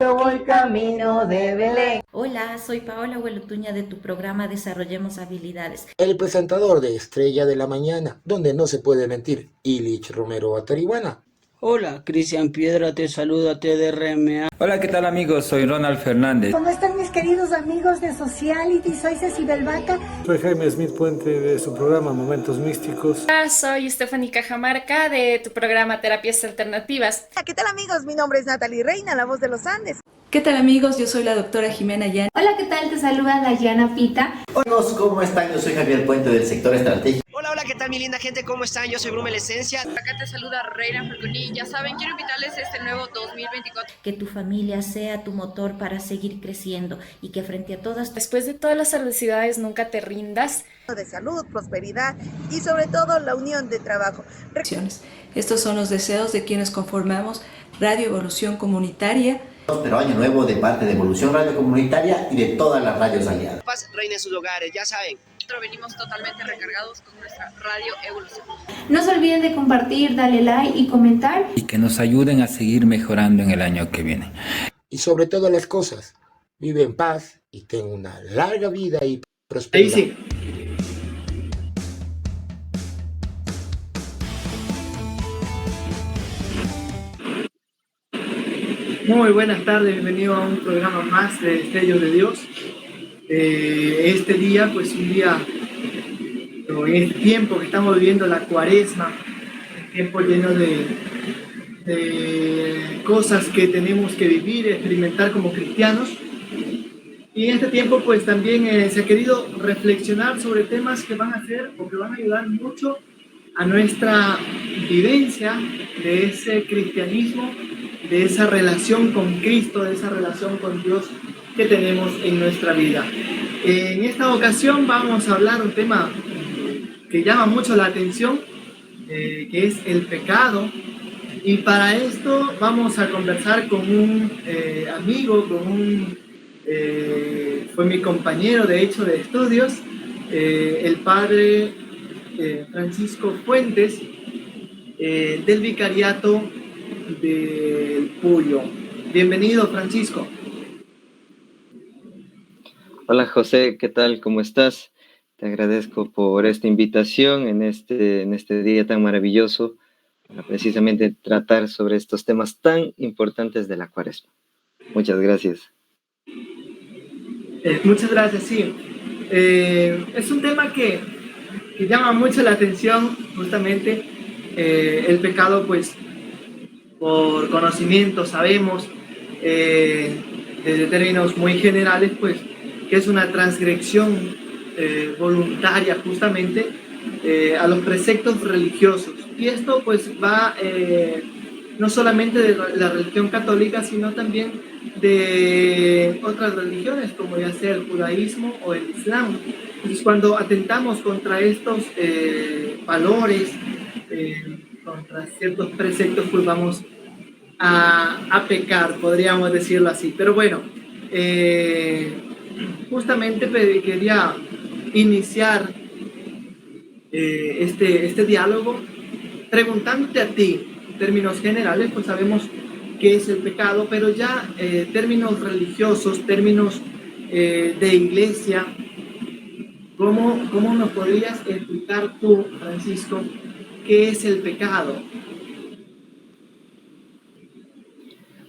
Yo voy camino de Belén. Hola, soy Paola Huelutuña de tu programa Desarrollemos Habilidades. El presentador de Estrella de la Mañana, donde no se puede mentir, Ilich Romero Atarihuana. Hola, Cristian Piedra te saluda TDRMA. Hola, ¿qué tal amigos? Soy Ronald Fernández. ¿Cómo están mis queridos amigos de Sociality? Soy Ceci Belvaca. Soy Jaime Smith Puente de su programa Momentos Místicos. Soy Stephanie Cajamarca de tu programa Terapias Alternativas. ¿Qué tal amigos? Mi nombre es Natalie Reina, la voz de los Andes. ¿Qué tal amigos? Yo soy la doctora Jimena Yan. Hola, ¿qué tal? Te saluda Dayana Pita. Hola, ¿cómo están? Yo soy Javier Puente del sector estratégico. Hola, ¿qué tal mi linda gente? ¿Cómo están? Yo soy Brumel Esencia. Acá te saluda Reina Falconi. Ya saben, quiero invitarles a este nuevo 2024. Que tu familia sea tu motor para seguir creciendo y que frente a todas... Después de todas las adversidades nunca te rindas. De salud, prosperidad y sobre todo la unión de trabajo. Estos son los deseos de quienes conformamos Radio Evolución Comunitaria. Próspero año nuevo de parte de Evolución Radio Comunitaria y de todas las radios aliadas. Paz reina en sus hogares, ya saben. Nosotros venimos totalmente recargados con nuestra Radio Evolución. No se olviden de compartir, darle like y comentar. Y que nos ayuden a seguir mejorando en el año que viene. Y sobre todas las cosas, vive en paz y ten una larga vida y prosperidad. Ahí sí. Muy buenas tardes, bienvenido a un programa más de Destellos de Dios. Este día, pues un día, en este tiempo que estamos viviendo la cuaresma, un tiempo lleno de cosas que tenemos que vivir, experimentar como cristianos. Y en este tiempo, pues también se ha querido reflexionar sobre temas que van a hacer o que van a ayudar mucho a nuestra vivencia de ese cristianismo, de esa relación con Cristo, de esa relación con Dios que tenemos en nuestra vida. En esta ocasión vamos a hablar un tema que llama mucho la atención, que es el pecado. Y para esto vamos a conversar con un amigo, fue mi compañero de hecho de estudios, el padre Francisco Fuentes, del vicariato del Puyo. Bienvenido, Francisco. Hola José, ¿qué tal? ¿Cómo estás? Te agradezco por esta invitación en este día tan maravilloso para precisamente tratar sobre estos temas tan importantes de la Cuaresma. Muchas gracias. Muchas gracias, sí. Es un tema que llama mucho la atención, justamente. El pecado, pues, por conocimiento sabemos, desde términos muy generales, pues, que es una transgresión voluntaria justamente a los preceptos religiosos. Y esto pues va no solamente de la religión católica, sino también de otras religiones, como ya sea el judaísmo o el islam. Entonces, cuando atentamos contra estos valores, contra ciertos preceptos, pues vamos a pecar, podríamos decirlo así. Pero bueno, justamente quería iniciar este diálogo preguntándote a ti, en términos generales, pues sabemos qué es el pecado, pero ya términos religiosos, términos de iglesia, ¿cómo nos podrías explicar tú, Francisco, qué es el pecado?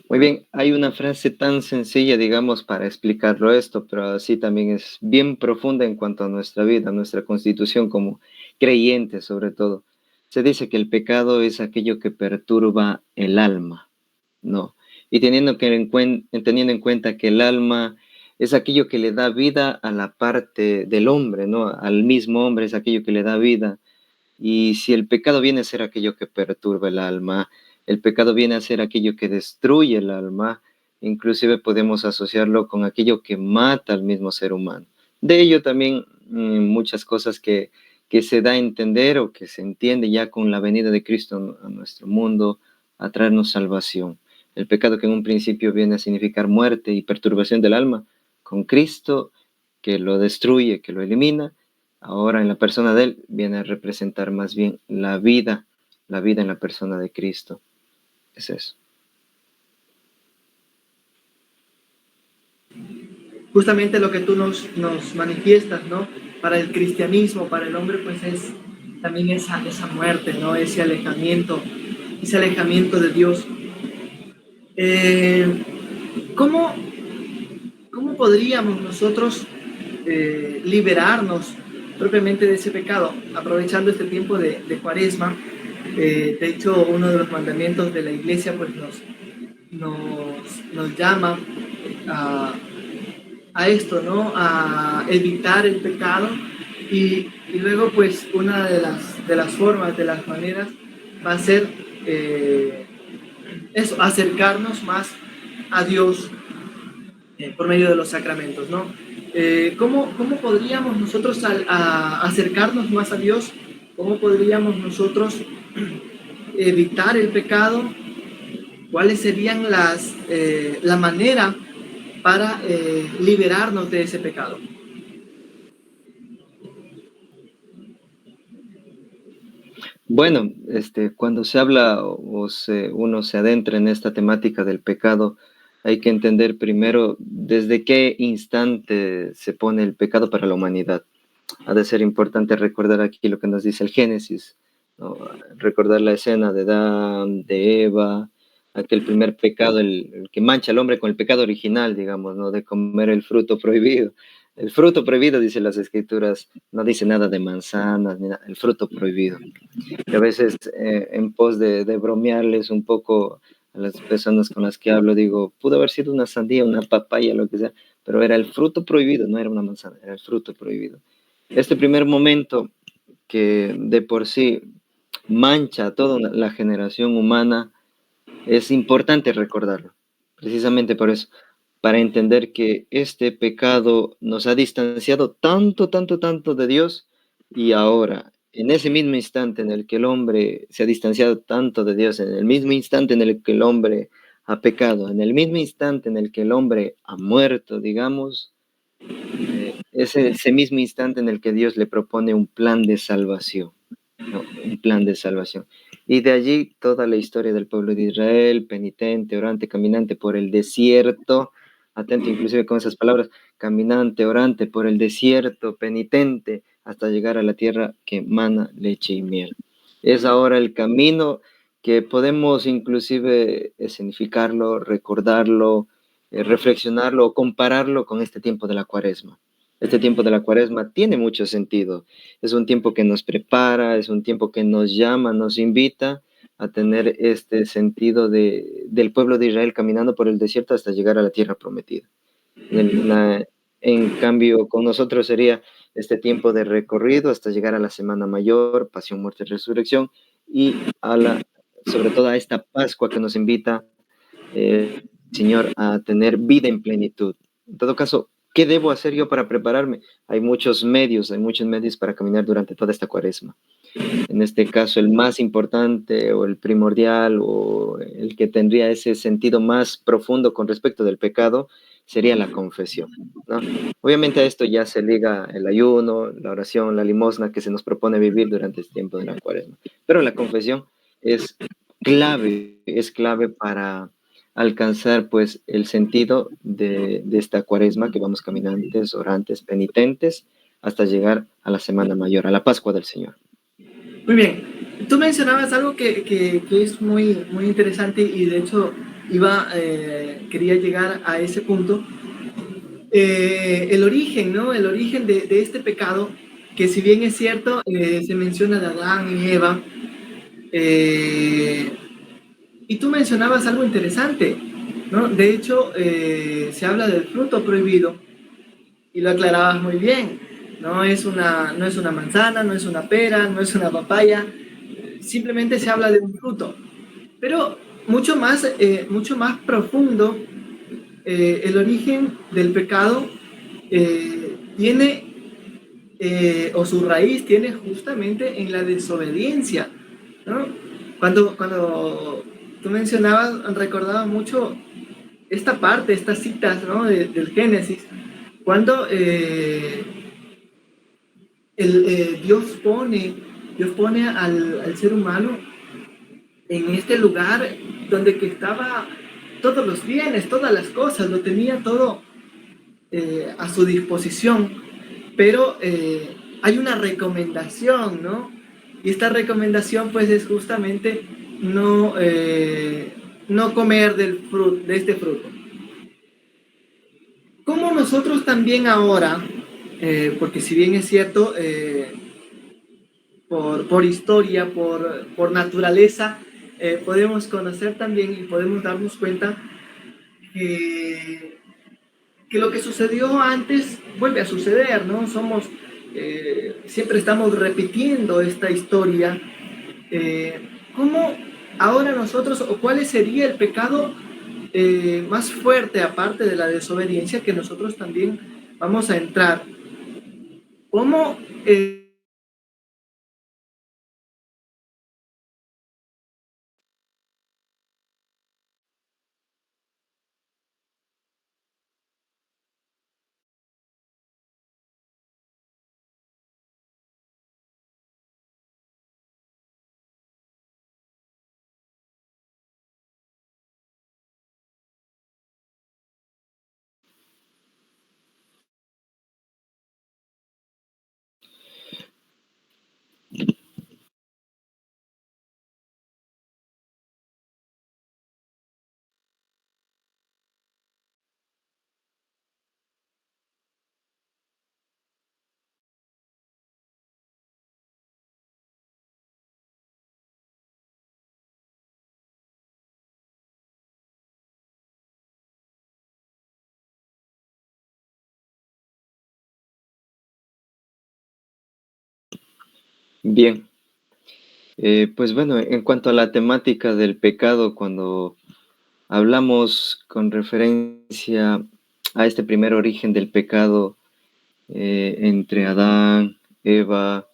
Muy bien, hay una frase tan sencilla, digamos, para explicarlo esto, pero así también es bien profunda en cuanto a nuestra vida, a nuestra constitución como creyentes sobre todo. Se dice que el pecado es aquello que perturba el alma, ¿no? Y teniendo en cuenta que el alma es aquello que le da vida a la parte del hombre, ¿no? Al mismo hombre es aquello que le da vida. Y si el pecado viene a ser aquello que perturba el alma, el pecado viene a ser aquello que destruye el alma, inclusive podemos asociarlo con aquello que mata al mismo ser humano. De ello también muchas cosas que se da a entender o que se entiende ya con la venida de Cristo a nuestro mundo, a traernos salvación. El pecado que en un principio viene a significar muerte y perturbación del alma, con Cristo que lo destruye, que lo elimina, ahora en la persona de Él viene a representar más bien la vida en la persona de Cristo. Es eso. justamente lo que tú nos manifiestas, ¿no? Para el cristianismo, para el hombre, pues es también esa muerte, ¿no? Ese alejamiento de Dios. ¿Cómo podríamos nosotros liberarnos propiamente de ese pecado, aprovechando este tiempo de Cuaresma? De hecho, uno de los mandamientos de la Iglesia pues nos llama a esto, ¿no? A evitar el pecado, y luego pues una de las formas, de las maneras, va a ser eso, acercarnos más a Dios por medio de los sacramentos, ¿no? ¿Cómo podríamos nosotros acercarnos más a Dios? ¿Cómo podríamos nosotros evitar el pecado? ¿Cuáles serían la manera para liberarnos de ese pecado? Bueno, cuando se habla uno se adentra en esta temática del pecado, hay que entender primero desde qué instante se pone el pecado para la humanidad. Ha de ser importante recordar aquí lo que nos dice el Génesis, ¿no? Recordar la escena de Adán, de Eva, aquel primer pecado, el que mancha al hombre con el pecado original, digamos, ¿no? De comer el fruto prohibido. El fruto prohibido, dice las Escrituras, no dice nada de manzanas, ni nada, el fruto prohibido. Y a veces, en pos de bromearles un poco a las personas con las que hablo, digo, pudo haber sido una sandía, una papaya, lo que sea, pero era el fruto prohibido, no era una manzana, era el fruto prohibido. Este primer momento que de por sí mancha a toda la generación humana, es importante recordarlo, precisamente por eso, para entender que este pecado nos ha distanciado tanto de Dios, y ahora, en ese mismo instante en el que el hombre se ha distanciado tanto de Dios, en el mismo instante en el que el hombre ha pecado, en el mismo instante en el que el hombre ha muerto, digamos, es ese mismo instante en el que Dios le propone un plan de salvación, ¿no? Un plan de salvación. Y de allí toda la historia del pueblo de Israel, penitente, orante, caminante por el desierto, atento inclusive con esas palabras, caminante, orante por el desierto, penitente, hasta llegar a la tierra que mana leche y miel. Es ahora el camino que podemos inclusive escenificarlo, recordarlo, reflexionarlo o compararlo con este tiempo de la Cuaresma. Este tiempo de la Cuaresma tiene mucho sentido. Es un tiempo que nos prepara, es un tiempo que nos llama, nos invita a tener este sentido del pueblo de Israel caminando por el desierto hasta llegar a la tierra prometida. En cambio, con nosotros sería este tiempo de recorrido hasta llegar a la Semana Mayor, Pasión, Muerte y Resurrección, y sobre todo a esta Pascua que nos invita el Señor a tener vida en plenitud. En todo caso, ¿qué debo hacer yo para prepararme? Hay muchos medios para caminar durante toda esta Cuaresma. En este caso, el más importante o el primordial o el que tendría ese sentido más profundo con respecto del pecado sería la confesión, ¿no? Obviamente a esto ya se liga el ayuno, la oración, la limosna que se nos propone vivir durante este tiempo de la Cuaresma. Pero la confesión es clave para alcanzar pues el sentido de esta Cuaresma que vamos caminantes, orantes, penitentes, hasta llegar a la Semana Mayor, a la Pascua del Señor. Muy bien, tú mencionabas algo que es muy interesante, y de hecho quería llegar a ese punto, el origen, ¿no? El origen de este pecado, que si bien es cierto, se menciona de Adán y Eva, y tú mencionabas algo interesante, ¿no? De hecho, se habla del fruto prohibido, y lo aclarabas muy bien. No es una manzana, no es una pera, no es una papaya, simplemente se habla de un fruto. Pero mucho más profundo, el origen del pecado tiene, o su raíz tiene justamente en la desobediencia, ¿no? Cuando tú mencionabas, recordaba mucho esta parte, estas citas, ¿no? del Génesis, cuando Dios pone al ser humano en este lugar donde que estaba todos los bienes, todas las cosas, lo tenía todo a su disposición, pero hay una recomendación, ¿no? Y esta recomendación pues es justamente no comer de este fruto. Como nosotros también ahora, porque si bien es cierto, por historia, por naturaleza, podemos conocer también y podemos darnos cuenta que lo que sucedió antes vuelve a suceder, ¿no? Siempre estamos repitiendo esta historia. ¿Cómo ahora nosotros, o cuál sería el pecado más fuerte, aparte de la desobediencia, que nosotros también vamos a entrar? ¿Cómo Bien, pues bueno, en cuanto a la temática del pecado, cuando hablamos con referencia a este primer origen del pecado entre Adán, Eva,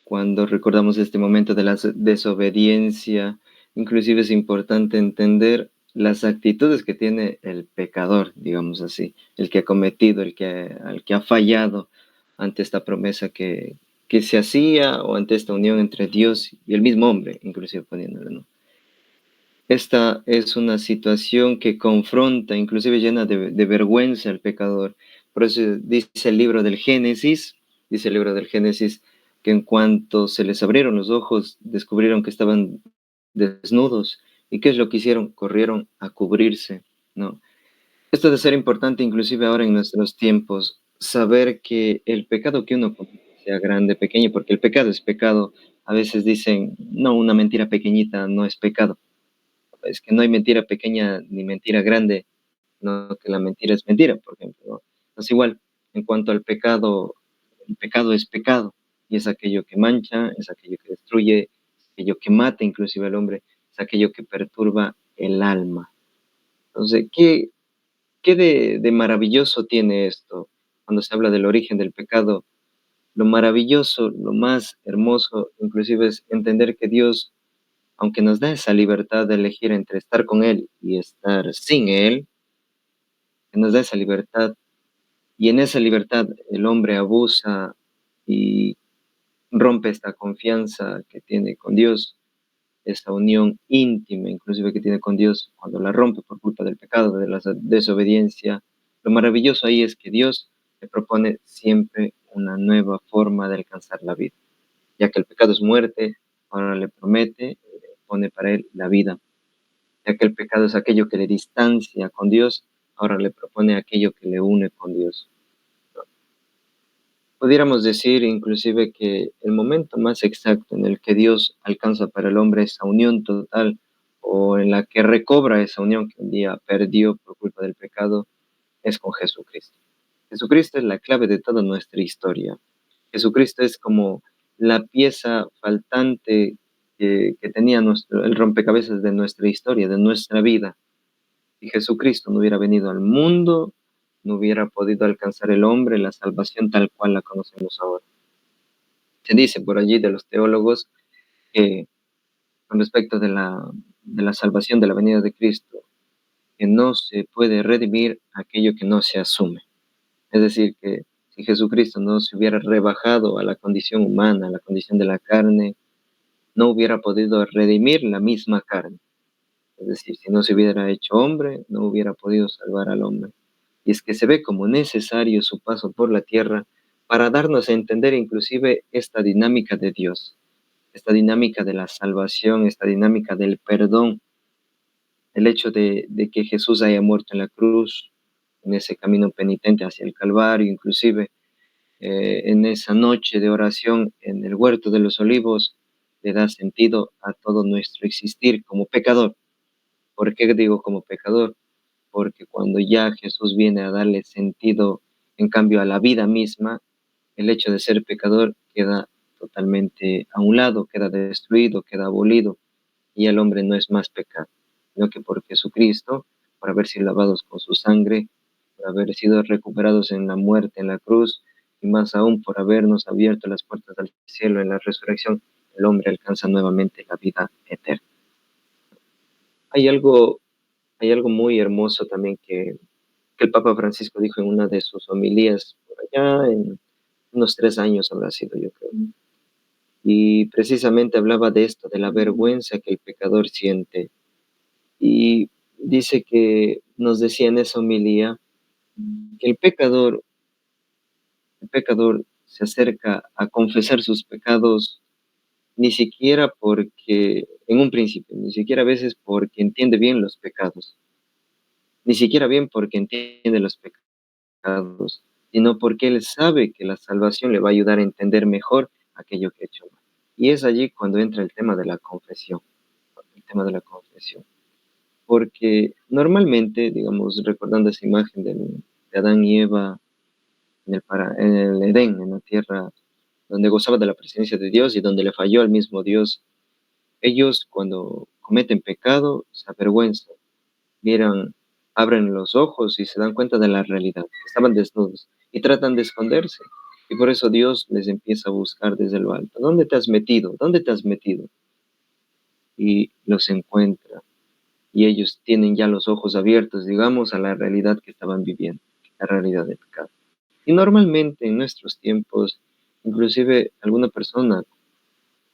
cuando recordamos este momento de la desobediencia, inclusive es importante entender las actitudes que tiene el pecador, digamos así, el que ha cometido, al que ha fallado ante esta promesa que se hacía o ante esta unión entre Dios y el mismo hombre, inclusive poniéndolo, ¿no? Esta es una situación que confronta, inclusive llena de vergüenza al pecador. Por eso dice el libro del Génesis, que en cuanto se les abrieron los ojos, descubrieron que estaban desnudos. ¿Y qué es lo que hicieron? Corrieron a cubrirse, ¿no? Esto de ser importante inclusive ahora en nuestros tiempos, saber que el pecado que uno comete, sea grande, pequeño, porque el pecado es pecado. A veces dicen, no, una mentira pequeñita no es pecado. Es que no hay mentira pequeña ni mentira grande, no, que la mentira es mentira, por ejemplo, ¿no? Es igual, en cuanto al pecado, el pecado es pecado, y es aquello que mancha, es aquello que destruye, es aquello que mata inclusive al hombre, es aquello que perturba el alma. Entonces, ¿qué de maravilloso tiene esto? Cuando se habla del origen del pecado, lo maravilloso, lo más hermoso, inclusive es entender que Dios, aunque nos da esa libertad de elegir entre estar con Él y estar sin Él, que nos da esa libertad, y en esa libertad el hombre abusa y rompe esta confianza que tiene con Dios, esa unión íntima inclusive que tiene con Dios, cuando la rompe por culpa del pecado, de la desobediencia. Lo maravilloso ahí es que Dios le propone siempre una nueva forma de alcanzar la vida. Ya que el pecado es muerte, ahora le promete, pone para él la vida. Ya que el pecado es aquello que le distancia con Dios, ahora le propone aquello que le une con Dios. Pudiéramos decir inclusive que el momento más exacto en el que Dios alcanza para el hombre esa unión total, o en la que recobra esa unión que un día perdió por culpa del pecado, es con Jesucristo. Jesucristo es la clave de toda nuestra historia. Jesucristo es como la pieza faltante que tenía el rompecabezas de nuestra historia, de nuestra vida. Si Jesucristo no hubiera venido al mundo, no hubiera podido alcanzar el hombre la salvación tal cual la conocemos ahora. Se dice por allí de los teólogos que con respecto de la salvación de la venida de Cristo, que no se puede redimir aquello que no se asume. Es decir, que si Jesucristo no se hubiera rebajado a la condición humana, a la condición de la carne, no hubiera podido redimir la misma carne. Es decir, si no se hubiera hecho hombre, no hubiera podido salvar al hombre. y es que se ve como necesario su paso por la tierra para darnos a entender inclusive esta dinámica de Dios, esta dinámica de la salvación, esta dinámica del perdón, el hecho de que Jesús haya muerto en la cruz, en ese camino penitente hacia el Calvario, inclusive en esa noche de oración en el huerto de los olivos, le da sentido a todo nuestro existir como pecador. ¿Por qué digo como pecador? Porque cuando ya Jesús viene a darle sentido, en cambio, a la vida misma, el hecho de ser pecador queda totalmente a un lado, queda destruido, queda abolido, y el hombre no es más pecado, sino que por Jesucristo, por haber sido lavados con su sangre, por haber sido recuperados en la muerte, en la cruz, y más aún por habernos abierto las puertas del cielo en la resurrección, el hombre alcanza nuevamente la vida eterna. Hay algo muy hermoso también que el Papa Francisco dijo en una de sus homilías, por allá en unos 3 años habrá sido, yo creo. Y precisamente hablaba de esto, de la vergüenza que el pecador siente. Y dice que, nos decía en esa homilía, que el pecador se acerca a confesar sus pecados ni siquiera porque, en un principio, ni siquiera a veces porque entiende bien los pecados, ni siquiera bien porque entiende los pecados, sino porque él sabe que la salvación le va a ayudar a entender mejor aquello que ha hecho mal. Y es allí cuando entra el tema de la confesión, porque normalmente, digamos, recordando esa imagen de Adán y Eva en el Edén, en la tierra donde gozaba de la presencia de Dios y donde le falló al mismo Dios, ellos cuando cometen pecado se avergüenzan, miran, abren los ojos y se dan cuenta de la realidad, estaban desnudos y tratan de esconderse. Y por eso Dios les empieza a buscar desde lo alto. ¿Dónde te has metido? ¿Dónde te has metido? Y los encuentra. Y ellos tienen ya los ojos abiertos, digamos, a la realidad que estaban viviendo, la realidad del pecado. Y normalmente en nuestros tiempos, inclusive alguna persona,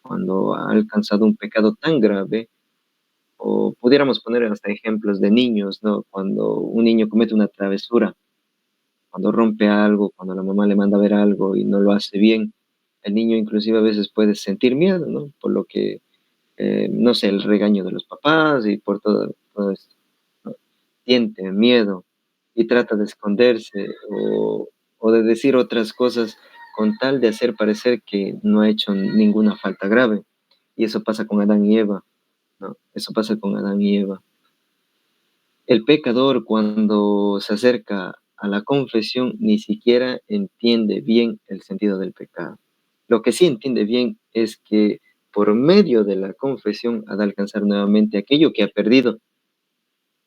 cuando ha alcanzado un pecado tan grave, o pudiéramos poner hasta ejemplos de niños, ¿no? Cuando un niño comete una travesura, cuando rompe algo, cuando la mamá le manda a ver algo y no lo hace bien, el niño inclusive a veces puede sentir miedo, ¿no? Por lo que, no sé, el regaño de los papás y por todo esto, ¿no? Siente miedo y trata de esconderse o de decir otras cosas con tal de hacer parecer que no ha hecho ninguna falta grave. Y eso pasa con Adán y Eva, ¿no? Eso pasa con Adán y Eva. El pecador, cuando se acerca a la confesión, ni siquiera entiende bien el sentido del pecado. Lo que sí entiende bien es que por medio de la confesión ha de alcanzar nuevamente aquello que ha perdido,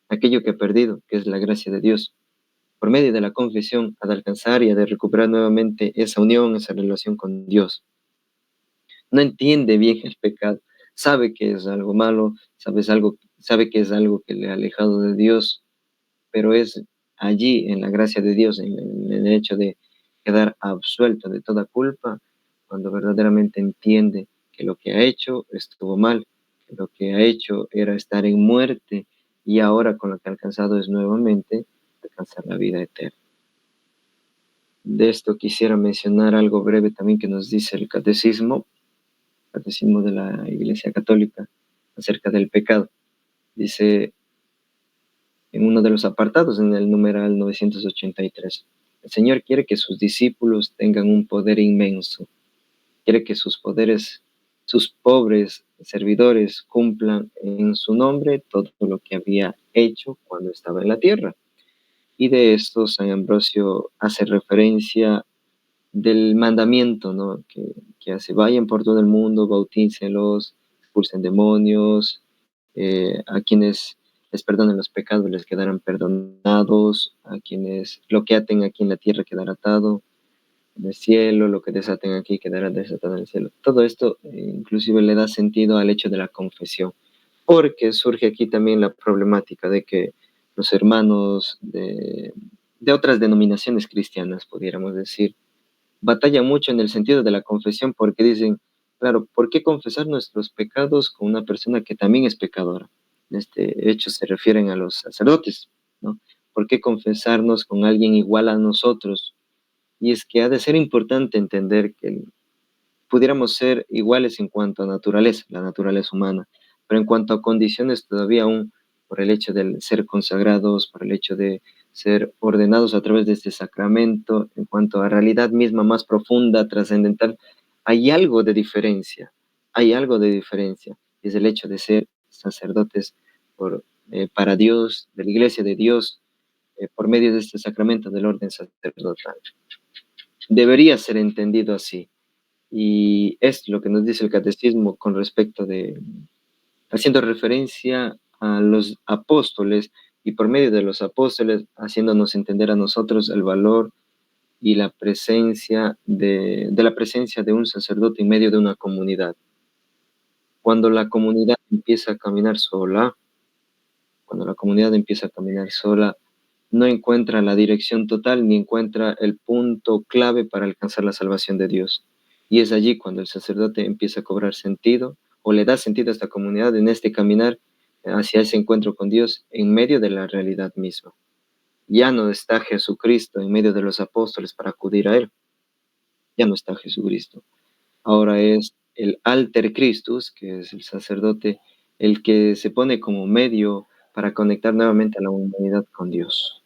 que es la gracia de Dios. Por medio de la confesión ha de alcanzar y ha de recuperar nuevamente esa unión, esa relación con Dios. No entiende bien el pecado, sabe que es algo malo, sabe que es algo que le ha alejado de Dios, pero es allí, en la gracia de Dios, en el hecho de quedar absuelto de toda culpa, cuando verdaderamente entiende que lo que ha hecho estuvo mal, que lo que ha hecho era estar en muerte y ahora con lo que ha alcanzado es nuevamente alcanzar la vida eterna. De esto quisiera mencionar algo breve también que nos dice el catecismo de la Iglesia Católica acerca del pecado. Dice en uno de los apartados, en el numeral 983, el Señor quiere que sus discípulos tengan un poder inmenso, quiere que sus pobres servidores cumplan en su nombre todo lo que había hecho cuando estaba en la tierra. Y de esto San Ambrosio hace referencia del mandamiento, ¿no? que hace, vayan por todo el mundo, bautícenlos, expulsen demonios, a quienes les perdonen los pecados les quedarán perdonados, a quienes lo que aten aquí en la tierra quedará atado en el cielo, lo que desaten aquí quedará desatado en el cielo. Todo esto inclusive le da sentido al hecho de la confesión, porque surge aquí también la problemática de que los hermanos de otras denominaciones cristianas, pudiéramos decir, batallan mucho en el sentido de la confesión porque dicen, claro, ¿por qué confesar nuestros pecados con una persona que también es pecadora? En este hecho se refieren a los sacerdotes, ¿no? ¿Por qué confesarnos con alguien igual a nosotros? Y es que ha de ser importante entender que pudiéramos ser iguales en cuanto a naturaleza, la naturaleza humana, pero en cuanto a condiciones todavía aún por el hecho de ser consagrados, por el hecho de ser ordenados a través de este sacramento, en cuanto a realidad misma más profunda, trascendental, hay algo de diferencia, hay algo de diferencia, es el hecho de ser sacerdotes para Dios, de la Iglesia de Dios, por medio de este sacramento del orden sacerdotal. Debería ser entendido así. Y es lo que nos dice el catecismo con respecto de, haciendo referencia a los apóstoles y por medio de los apóstoles, haciéndonos entender a nosotros el valor y la presencia de la presencia de un sacerdote en medio de una comunidad. Cuando la comunidad empieza a caminar sola, no encuentra la dirección total ni encuentra el punto clave para alcanzar la salvación de Dios. Y es allí cuando el sacerdote empieza a cobrar sentido o le da sentido a esta comunidad en este caminar hacia ese encuentro con Dios en medio de la realidad misma. Ya no está Jesucristo en medio de los apóstoles para acudir a Él. Ya no está Jesucristo. Ahora es el alter Christus, que es el sacerdote, el que se pone como medio para conectar nuevamente a la humanidad con Dios.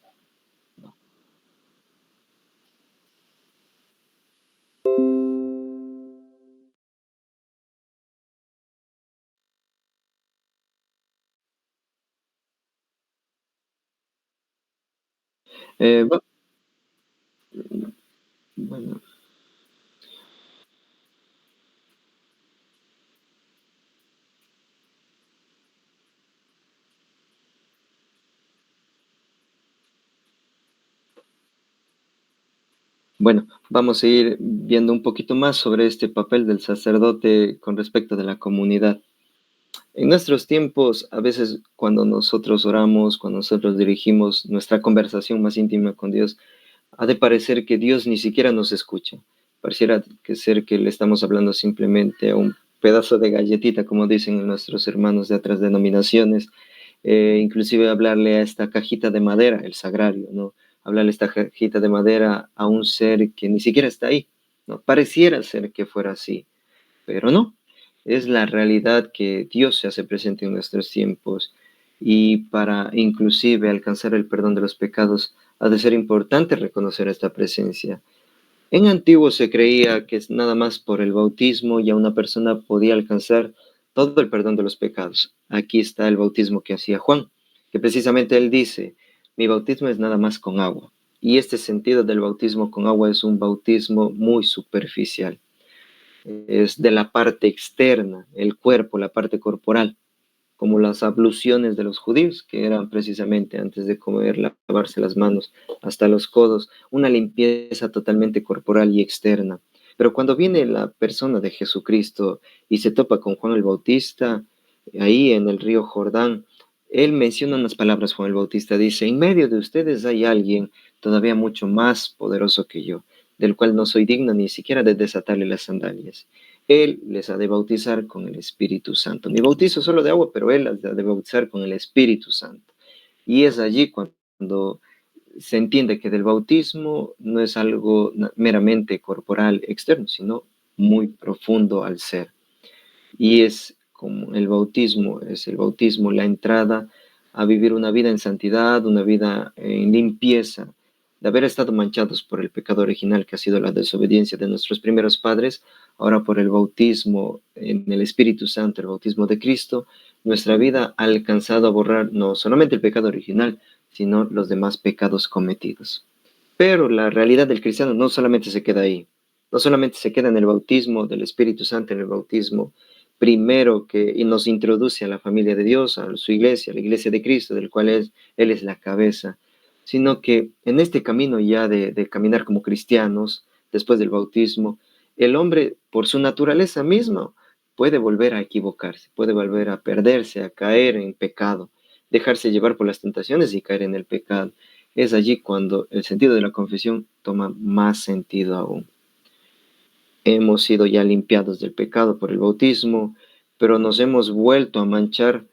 Bueno. Bueno, vamos a ir viendo un poquito más sobre este papel del sacerdote con respecto de la comunidad. En nuestros tiempos, a veces cuando nosotros oramos, cuando nosotros dirigimos nuestra conversación más íntima con Dios, ha de parecer que Dios ni siquiera nos escucha. Pareciera que le estamos hablando simplemente a un pedazo de galletita, como dicen nuestros hermanos de otras denominaciones, inclusive hablarle a esta cajita de madera, el sagrario, ¿no? Hablarle a esta cajita de madera a un ser que ni siquiera está ahí, ¿no? Pareciera ser que fuera así, pero no. Es la realidad que Dios se hace presente en nuestros tiempos y para inclusive alcanzar el perdón de los pecados ha de ser importante reconocer esta presencia. En antiguo se creía que nada más por el bautismo ya una persona podía alcanzar todo el perdón de los pecados. Aquí está el bautismo que hacía Juan, que precisamente él dice, mi bautismo es nada más con agua. Y este sentido del bautismo con agua es un bautismo muy superficial. Es de la parte externa, el cuerpo, la parte corporal, como las abluciones de los judíos, que eran precisamente antes de comer, lavarse las manos hasta los codos, una limpieza totalmente corporal y externa. Pero cuando viene la persona de Jesucristo y se topa con Juan el Bautista, ahí en el río Jordán, él menciona unas palabras, Juan el Bautista dice, en medio de ustedes hay alguien todavía mucho más poderoso que yo, del cual no soy digno ni siquiera de desatarle las sandalias. Él les ha de bautizar con el Espíritu Santo. Mi bautizo es solo de agua, pero Él les ha de bautizar con el Espíritu Santo. Y es allí cuando se entiende que del bautismo no es algo meramente corporal externo, sino muy profundo al ser. Y es como el bautismo, la entrada a vivir una vida en santidad, una vida en limpieza, de haber estado manchados por el pecado original que ha sido la desobediencia de nuestros primeros padres, ahora por el bautismo en el Espíritu Santo, el bautismo de Cristo, nuestra vida ha alcanzado a borrar no solamente el pecado original, sino los demás pecados cometidos. Pero la realidad del cristiano no solamente se queda ahí, no solamente se queda en el bautismo del Espíritu Santo, en el bautismo primero que nos introduce a la familia de Dios, a su iglesia, a la iglesia de Cristo, del cual Él es la cabeza, sino que en este camino ya de caminar como cristianos, después del bautismo, el hombre, por su naturaleza misma, puede volver a equivocarse, puede volver a perderse, a caer en pecado, dejarse llevar por las tentaciones y caer en el pecado. Es allí cuando el sentido de la confesión toma más sentido aún. Hemos sido ya limpiados del pecado por el bautismo, pero nos hemos vuelto a manchar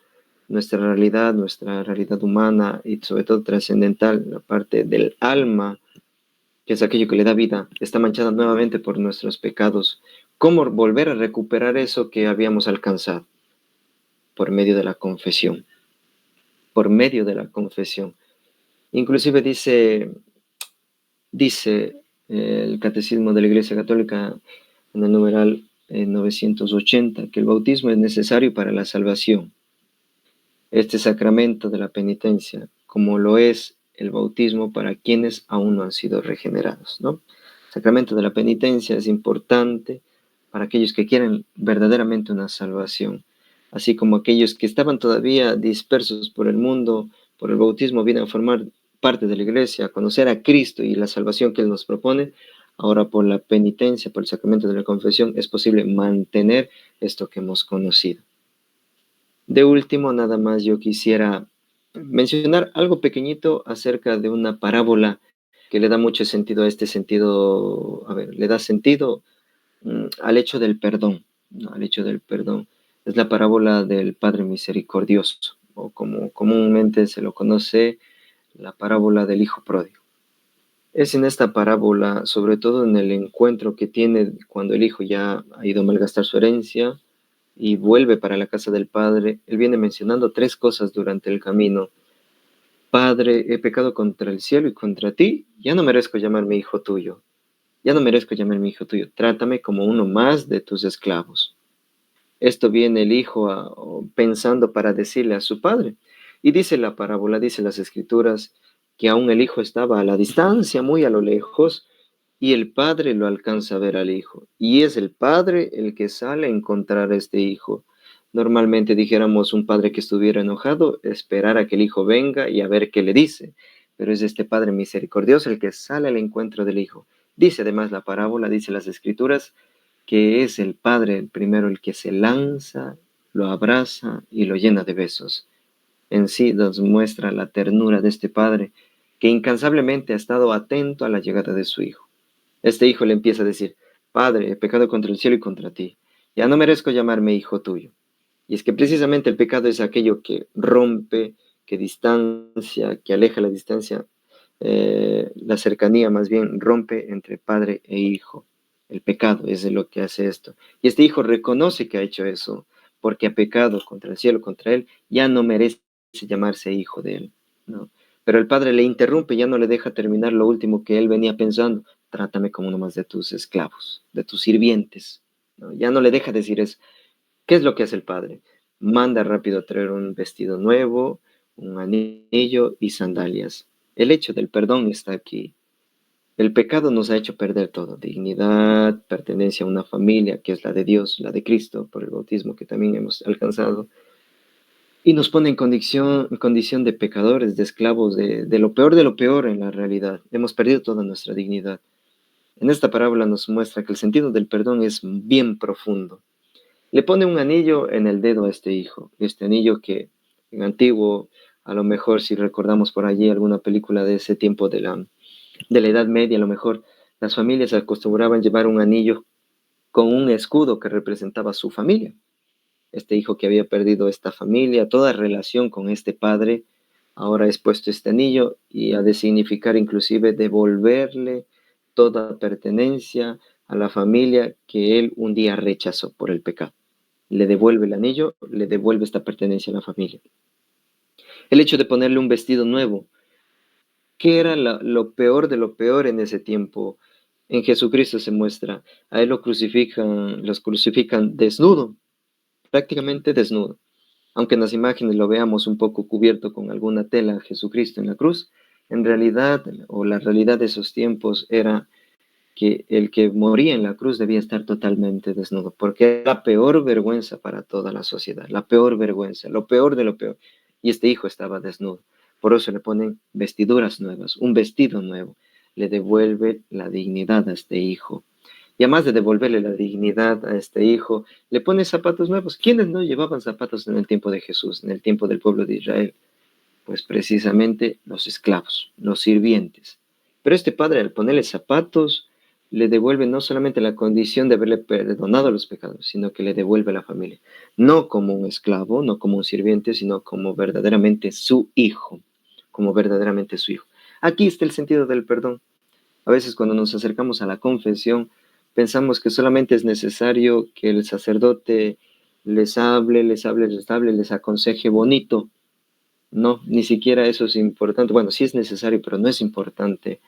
nuestra realidad humana y sobre todo trascendental, la parte del alma, que es aquello que le da vida, está manchada nuevamente por nuestros pecados. ¿Cómo volver a recuperar eso que habíamos alcanzado? Por medio de la confesión. Por medio de la confesión. Inclusive dice el Catecismo de la Iglesia Católica en el numeral 980 que el bautismo es necesario para la salvación. Este sacramento de la penitencia, como lo es el bautismo para quienes aún no han sido regenerados, ¿no? El sacramento de la penitencia es importante para aquellos que quieren verdaderamente una salvación, así como aquellos que estaban todavía dispersos por el mundo, por el bautismo vienen a formar parte de la iglesia, a conocer a Cristo y la salvación que Él nos propone. Ahora por la penitencia, por el sacramento de la confesión, es posible mantener esto que hemos conocido. De último, nada más yo quisiera mencionar algo pequeñito acerca de una parábola que le da mucho sentido a este sentido, le da sentido al hecho del perdón, ¿no? Al hecho del perdón. Es la parábola del Padre Misericordioso, o como comúnmente se lo conoce, la parábola del Hijo Pródigo. Es en esta parábola, sobre todo en el encuentro que tiene cuando el hijo ya ha ido a malgastar su herencia y vuelve para la casa del padre, él viene mencionando 3 cosas durante el camino. Padre, he pecado contra el cielo y contra ti, ya no merezco llamarme hijo tuyo. Ya no merezco llamarme hijo tuyo, trátame como uno más de tus esclavos. Esto viene el hijo pensando para decirle a su padre. Y dice la parábola, dice las escrituras, que aún el hijo estaba a la distancia, muy a lo lejos, y el padre lo alcanza a ver al hijo. Y es el padre el que sale a encontrar a este hijo. Normalmente dijéramos un padre que estuviera enojado, esperar a que el hijo venga y a ver qué le dice. Pero es este Padre misericordioso el que sale al encuentro del hijo. Dice además la parábola, dice las escrituras, que es el padre el primero el que se lanza, lo abraza y lo llena de besos. En sí nos muestra la ternura de este padre que incansablemente ha estado atento a la llegada de su hijo. Este hijo le empieza a decir, Padre, he pecado contra el cielo y contra ti. Ya no merezco llamarme hijo tuyo. Y es que precisamente el pecado es aquello que rompe, que distancia, que aleja la distancia, la cercanía más bien rompe entre padre e hijo. El pecado es lo que hace esto. Y este hijo reconoce que ha hecho eso, porque ha pecado contra el cielo, contra él, ya no merece llamarse hijo de él, ¿no? Pero el padre le interrumpe, ya no le deja terminar lo último que él venía pensando. Trátame como uno más de tus esclavos, de tus sirvientes, ¿no? Ya no le deja decir eso. ¿Qué es lo que hace el padre? Manda rápido a traer un vestido nuevo, un anillo y sandalias. El hecho del perdón está aquí. El pecado nos ha hecho perder todo, dignidad, pertenencia a una familia que es la de Dios, la de Cristo, por el bautismo que también hemos alcanzado, y nos pone en condición de pecadores, de esclavos, de lo peor en la realidad. Hemos perdido toda nuestra dignidad. En esta parábola nos muestra que el sentido del perdón es bien profundo. Le pone un anillo en el dedo a este hijo, este anillo que en antiguo, a lo mejor si recordamos por allí alguna película de ese tiempo de la Edad Media, a lo mejor las familias acostumbraban llevar un anillo con un escudo que representaba a su familia. Este hijo que había perdido esta familia, toda relación con este padre, ahora es puesto este anillo y ha de significar inclusive devolverle toda pertenencia a la familia que él un día rechazó por el pecado. Le devuelve el anillo, le devuelve esta pertenencia a la familia. El hecho de ponerle un vestido nuevo, ¿qué era lo peor de lo peor en ese tiempo? En Jesucristo se muestra, a él los crucifican desnudo, prácticamente desnudo. Aunque en las imágenes lo veamos un poco cubierto con alguna tela, Jesucristo en la cruz, en realidad, o la realidad de esos tiempos era que el que moría en la cruz debía estar totalmente desnudo, porque era la peor vergüenza para toda la sociedad, la peor vergüenza, lo peor de lo peor. Y este hijo estaba desnudo. Por eso le ponen vestiduras nuevas, un vestido nuevo. Le devuelve la dignidad a este hijo. Y además de devolverle la dignidad a este hijo, le pone zapatos nuevos. ¿Quiénes no llevaban zapatos en el tiempo de Jesús, en el tiempo del pueblo de Israel? Pues precisamente los esclavos, los sirvientes. Pero este padre, al ponerle zapatos, le devuelve no solamente la condición de haberle perdonado los pecados, sino que le devuelve a la familia. No como un esclavo, no como un sirviente, sino como verdaderamente su hijo. Como verdaderamente su hijo. Aquí está el sentido del perdón. A veces cuando nos acercamos a la confesión, pensamos que solamente es necesario que el sacerdote les hable, les aconseje bonito. No, ni siquiera eso es importante. Bueno, sí es necesario, pero no es importante.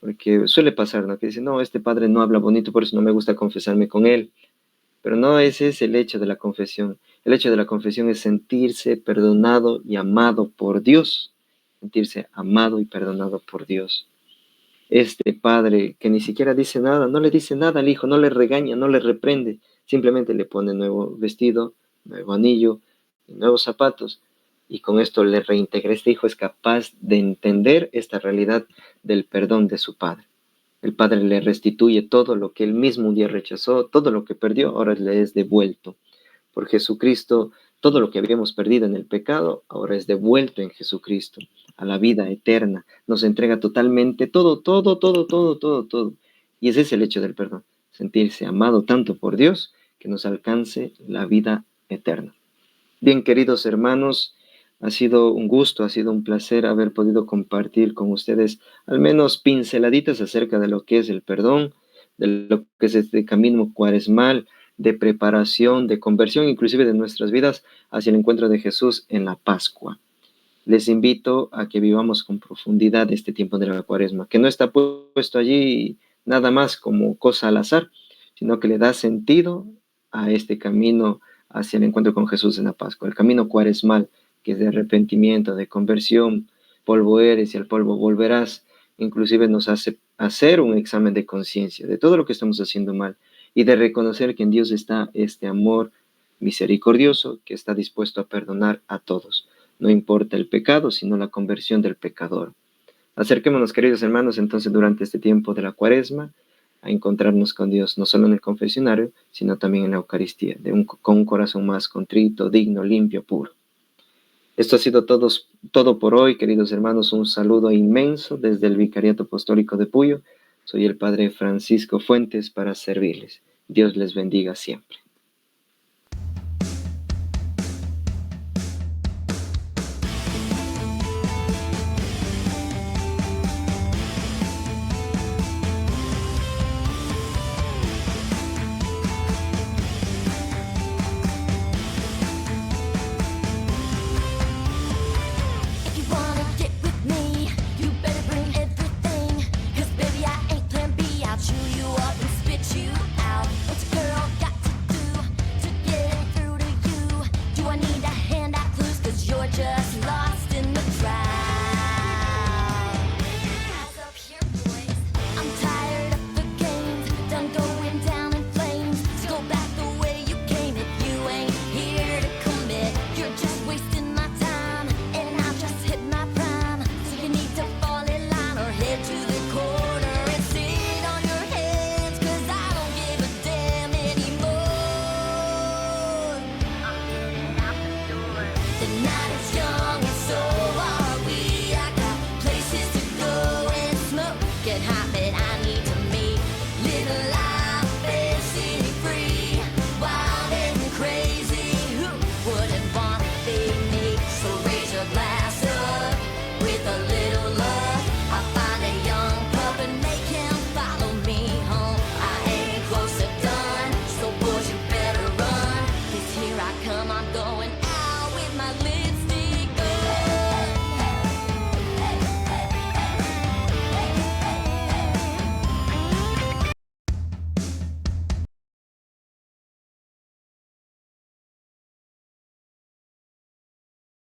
Porque suele pasar, ¿no? Que dicen, no, este padre no habla bonito, por eso no me gusta confesarme con él. Pero no, ese es el hecho de la confesión. El hecho de la confesión es sentirse perdonado y amado por Dios. Sentirse amado y perdonado por Dios. Este padre que ni siquiera dice nada, no le dice nada al hijo, no le regaña, no le reprende, simplemente le pone nuevo vestido, nuevo anillo, nuevos zapatos, y con esto le reintegra. Este hijo es capaz de entender esta realidad del perdón de su padre. El padre le restituye todo lo que él mismo un día rechazó, todo lo que perdió, ahora le es devuelto. Por Jesucristo, todo lo que habíamos perdido en el pecado, ahora es devuelto en Jesucristo, a la vida eterna. Nos entrega totalmente todo. Y ese es el hecho del perdón, sentirse amado tanto por Dios que nos alcance la vida eterna. Bien, queridos hermanos, ha sido un gusto, ha sido un placer haber podido compartir con ustedes al menos pinceladitas acerca de lo que es el perdón, de lo que es este camino cuaresmal, de preparación, de conversión, inclusive de nuestras vidas hacia el encuentro de Jesús en la Pascua. Les invito a que vivamos con profundidad este tiempo de la Cuaresma, que no está puesto allí nada más como cosa al azar, sino que le da sentido a este camino hacia el encuentro con Jesús en la Pascua, el camino cuaresmal, que es de arrepentimiento, de conversión. Polvo eres y al polvo volverás. Inclusive nos hace hacer un examen de conciencia de todo lo que estamos haciendo mal y de reconocer que en Dios está este amor misericordioso que está dispuesto a perdonar a todos. No importa el pecado, sino la conversión del pecador. Acerquémonos, queridos hermanos, entonces durante este tiempo de la Cuaresma a encontrarnos con Dios, no solo en el confesionario, sino también en la Eucaristía, con un corazón más contrito, digno, limpio, puro. Esto ha sido todo por hoy, queridos hermanos. Un saludo inmenso desde el Vicariato Apostólico de Puyo. Soy el Padre Francisco Fuentes para servirles. Dios les bendiga siempre. Get hot.